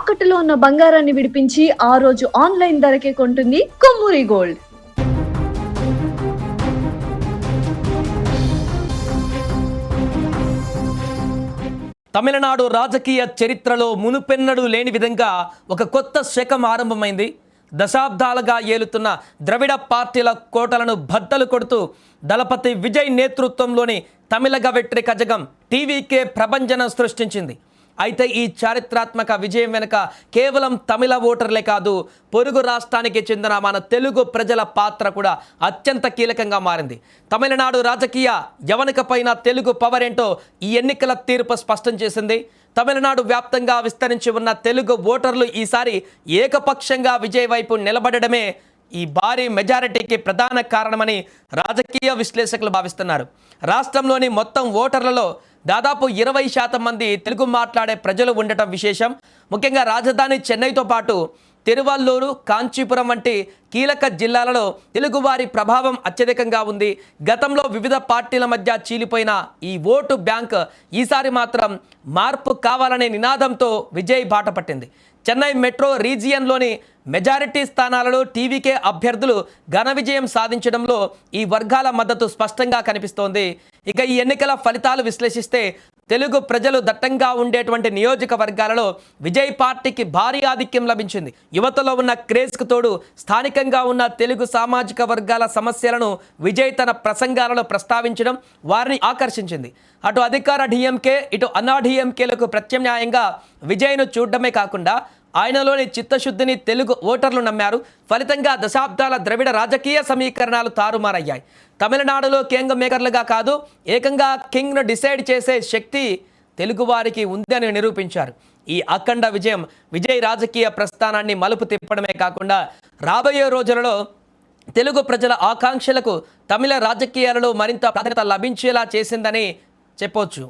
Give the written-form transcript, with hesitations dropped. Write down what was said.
తాకట్టులో ఉన్న బంగారాన్ని విడిపించి ఆ రోజు ఆన్లైన్ ధరకే కొంటుంది కొమ్మూరి గోల్డ్. తమిళనాడు రాజకీయ చరిత్రలో మునుపెన్నడూ లేని విధంగా ఒక కొత్త శకం ఆరంభమైంది. దశాబ్దాలుగా ఏలుతున్న ద్రవిడ పార్టీల కోటలను బద్దలు కొడుతూ దళపతి విజయ్ నేతృత్వంలోని తమిళగ వ్యతిరేక జగం టీవీకే ప్రభంజనం సృష్టించింది. అయితే ఈ చారిత్రాత్మక విజయం వెనుక కేవలం తమిళ ఓటర్లే కాదు, పొరుగు రాష్ట్రానికి చెందిన మన తెలుగు ప్రజల పాత్ర కూడా అత్యంత కీలకంగా మారింది. తమిళనాడు రాజకీయ యవనికపైన తెలుగు పవర్ ఏంటో ఈ ఎన్నికల తీర్పు స్పష్టం చేసింది. తమిళనాడు వ్యాప్తంగా విస్తరించి ఉన్న తెలుగు ఓటర్లు ఈసారి ఏకపక్షంగా విజయ్ వైపు నిలబడడమే ఈ భారీ మెజారిటీకి ప్రధాన కారణమని రాజకీయ విశ్లేషకులు భావిస్తున్నారు. రాష్ట్రంలోని మొత్తం ఓటర్లలో దాదాపు 20% మంది తెలుగు మాట్లాడే ప్రజలు ఉండటం విశేషం. ముఖ్యంగా రాజధాని చెన్నైతో పాటు తిరువల్లూరు, కాంచీపురం వంటి కీలక జిల్లాలలో తెలుగువారి ప్రభావం అత్యధికంగా ఉంది. గతంలో వివిధ పార్టీల మధ్య చీలిపోయిన ఈ ఓటు బ్యాంక్ ఈసారి మాత్రం మార్పు కావాలనే నినాదంతో విజయ్ బాట పట్టింది. చెన్నై మెట్రో రీజియన్లోని మెజారిటీ స్థానాలలో టీవీకే అభ్యర్థులు ఘన విజయం సాధించడంలో ఈ వర్గాల మద్దతు స్పష్టంగా కనిపిస్తోంది. ఇక ఈ ఎన్నికల ఫలితాలు విశ్లేషిస్తే తెలుగు ప్రజలు దట్టంగా ఉండేటువంటి నియోజకవర్గాలలో విజయ్ పార్టీకి భారీ ఆధిక్యం లభించింది. యువతలో ఉన్న క్రేజ్కు తోడు స్థానికంగా ఉన్న తెలుగు సామాజిక వర్గాల సమస్యలను విజయ్ తన ప్రసంగాలలో ప్రస్తావించడం వారిని ఆకర్షించింది. అటు అధికార డిఎంకే, ఇటు అన్నా డిఎంకేలకు ప్రత్యామ్నాయంగా విజయ్ను చూడడమే కాకుండా ఆయనలోని చిత్తశుద్ధిని తెలుగు ఓటర్లు నమ్మారు. ఫలితంగా దశాబ్దాల ద్రవిడ రాజకీయ సమీకరణాలు తారుమారయ్యాయి. తమిళనాడులో కింగ్ మేకర్లుగా కాదు, ఏకంగా కింగ్ను డిసైడ్ చేసే శక్తి తెలుగువారికి ఉందని నిరూపించారు. ఈ అఖండ విజయం విజయ్ రాజకీయ ప్రస్థానాన్ని మలుపు తిప్పడమే కాకుండా రాబోయే రోజులలో తెలుగు ప్రజల ఆకాంక్షలకు తమిళ రాజకీయాలలో మరింత ప్రాధాన్యత లభించేలా చేసిందని చెప్పొచ్చు.